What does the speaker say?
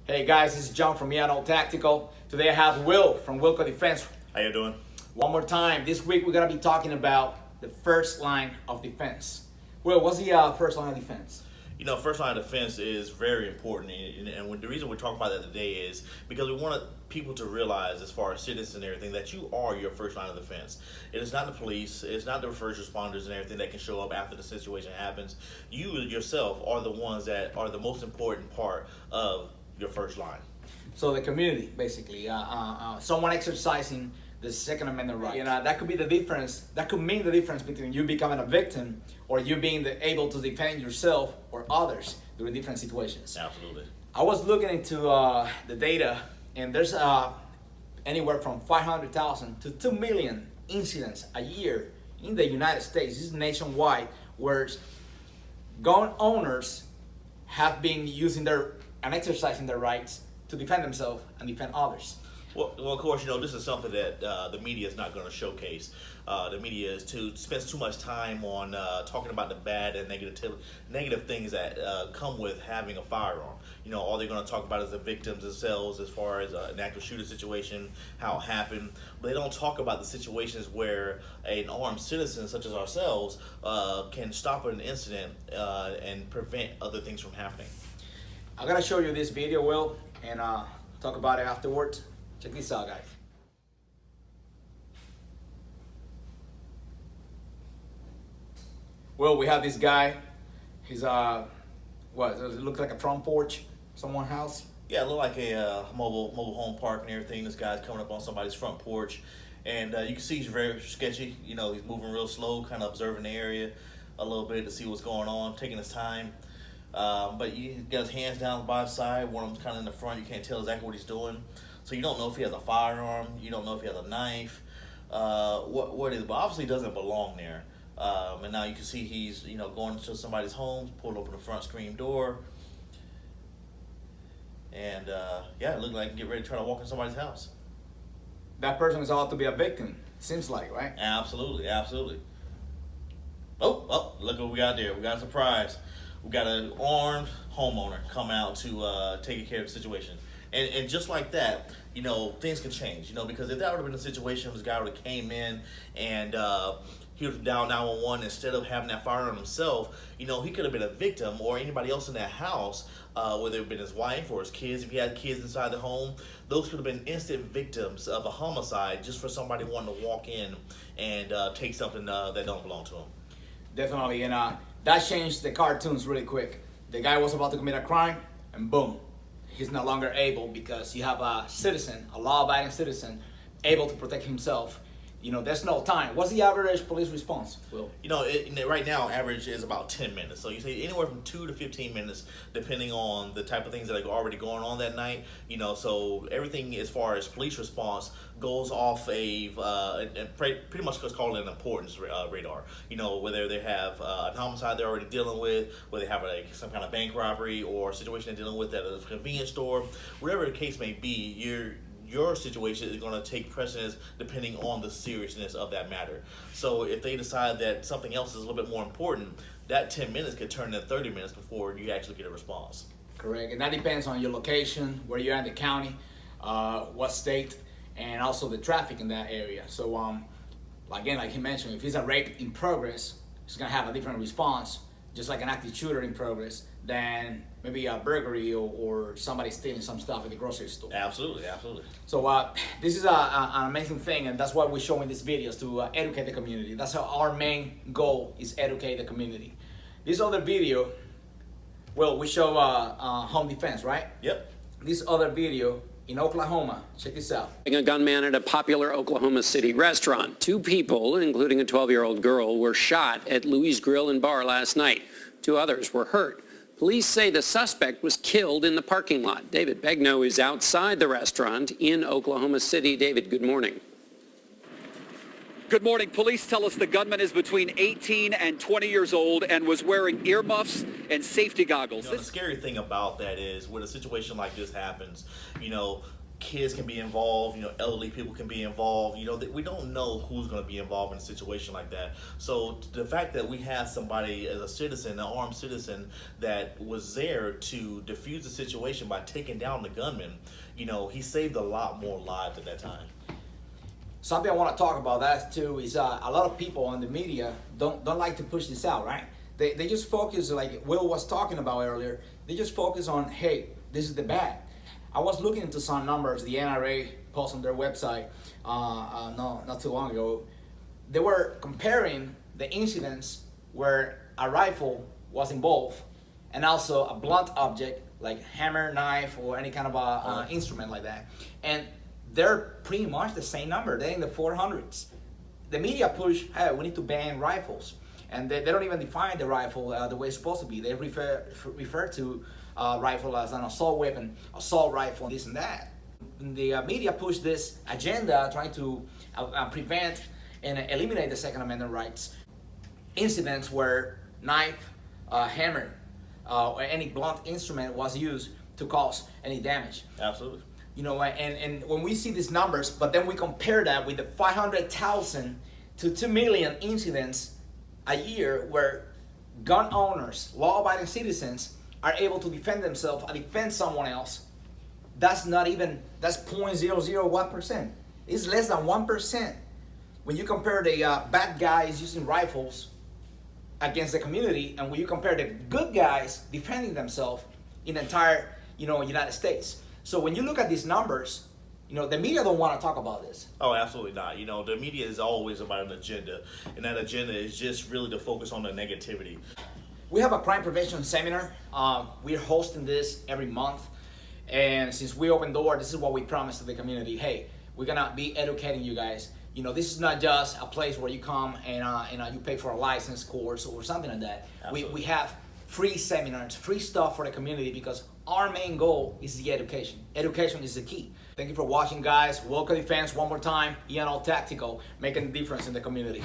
Hey guys, this is John from Tactical. Today I have Will from Wilco Defense. How you doing? One more time. This week we're gonna be talking about the first line of defense. Will, what's the first line of defense? You know, first line of defense is very important, and the reason we're talking about that today is because we want people to realize, as far as citizens and everything, that you are your first line of defense. It is not the police, it's not the first responders and everything that can show up after the situation happens. You yourself are the ones that are the most important part of your first line. So the community, basically, someone exercising the Second Amendment right. That could be the difference. That could mean the difference between you becoming a victim or you being able to defend yourself or others during different situations. Absolutely. I was looking into the data, and there's anywhere from 500,000 to 2 million incidents a year in the United States. This is nationwide, where gun owners have been using and exercising their rights to defend themselves and defend others. Well, of course, this is something that the media is not going to showcase. The media spends too much time on talking about the bad and negative things that come with having a firearm. All they're going to talk about is the victims themselves, as far as an active shooter situation, how it happened. But they don't talk about the situations where an armed citizen, such as ourselves, can stop an incident and prevent other things from happening. I'm going to show you this video, Will, and talk about it afterwards. Check this out, guys. Well, we have this guy. He's what? Does it look like a front porch, someone's house? Yeah, it looked like a mobile home park and everything. This guy's coming up on somebody's front porch, and you can see he's very sketchy. He's moving real slow, kind of observing the area a little bit to see what's going on, taking his time. But he got his hands down by his side. One of them's kind of in the front. You can't tell exactly what he's doing. So you don't know if he has a firearm. You don't know if he has a knife. What it is, but obviously it doesn't belong there. And now you can see he's going to somebody's home, pulled open the front screen door, and it looked like get ready to try to walk in somebody's house. That person is ought to be a victim. Seems like, right? Absolutely, absolutely. Oh, look what we got there. We got a surprise. We got an armed homeowner come out to take care of the situation. And just like that, things can change, because if that would have been a situation where this guy would have came in and he was down 911, instead of having that firearm himself, he could have been a victim, or anybody else in that house, whether it have been his wife or his kids. If he had kids inside the home, those could have been instant victims of a homicide just for somebody wanting to walk in and take something that don't belong to him. Definitely, and that changed the cartoons really quick. The guy was about to commit a crime, and boom, he's no longer able, because you have a citizen, a law-abiding citizen, able to protect himself. There's no time. What's the average police response, Will? Right now, average is about 10 minutes. So you say anywhere from 2 to 15 minutes, depending on the type of things that are already going on that night. So everything as far as police response goes off pretty much what's called an importance radar. Whether they have a homicide they're already dealing with, whether they have some kind of bank robbery or situation they're dealing with at a convenience store, whatever the case may be, your situation is going to take precedence depending on the seriousness of that matter. So if they decide that something else is a little bit more important, that 10 minutes could turn into 30 minutes before you actually get a response. Correct, and that depends on your location, where you're in the county, what state, and also the traffic in that area. So again, like he mentioned, if it's a rape in progress, it's going to have a different response, just like an active shooter in progress, than maybe a burglary or somebody stealing some stuff at the grocery store. Absolutely, absolutely. So this is an amazing thing, and that's why we're showing these videos, to educate the community. That's our main goal, is educate the community. This other video, well, we show home defense, right? Yep. This other video in Oklahoma, check this out. A gunman at a popular Oklahoma City restaurant. 2 people, including a 12-year-old girl, were shot at Louis Grill and Bar last night. 2 others were hurt. Police say the suspect was killed in the parking lot. David Begno is outside the restaurant in Oklahoma City. David, good morning. Good morning. Police tell us the gunman is between 18 and 20 years old and was wearing earmuffs and safety goggles. The scary thing about that is when a situation like this happens, kids can be involved, elderly people can be involved, we don't know who's going to be involved in a situation like that. So the fact that we have somebody as a citizen, an armed citizen, that was there to defuse the situation by taking down the gunman, he saved a lot more lives at that time. Something I want to talk about that too is a lot of people on the media don't like to push this out, right? They just focus, like Will was talking about earlier, they just focus on, hey, this is the bad. I was looking into some numbers the NRA posted on their website not too long ago. They were comparing the incidents where a rifle was involved and also a blunt object like hammer, knife, or any kind of instrument like that. And they're pretty much the same number. They're in the 400s. The media push, hey, we need to ban rifles. And they don't even define the rifle the way it's supposed to be. They refer to rifle as an assault weapon, assault rifle, this and that. The media push this agenda trying to prevent and eliminate the Second Amendment rights. Incidents where knife, hammer, or any blunt instrument was used to cause any damage. Absolutely. And when we see these numbers, but then we compare that with the 500,000 to 2 million incidents a year where gun owners, law-abiding citizens, are able to defend themselves and defend someone else, that's 0.001%. It's less than 1%. When you compare the bad guys using rifles against the community, and when you compare the good guys defending themselves in the entire, United States. So when you look at these numbers, the media don't want to talk about this. Oh, absolutely not. The media is always about an agenda, and that agenda is just really to focus on the negativity. We have a crime prevention seminar. We're hosting this every month, and since we opened door, this is what we promised to the community. Hey, we're gonna be educating you guys. This is not just a place where you come and you pay for a license course or something like that. We have free seminars, free stuff for the community, because our main goal is the education. Education is the key. Thank you for watching, guys. Wilco Defense, one more time. Tactical, making a difference in the community.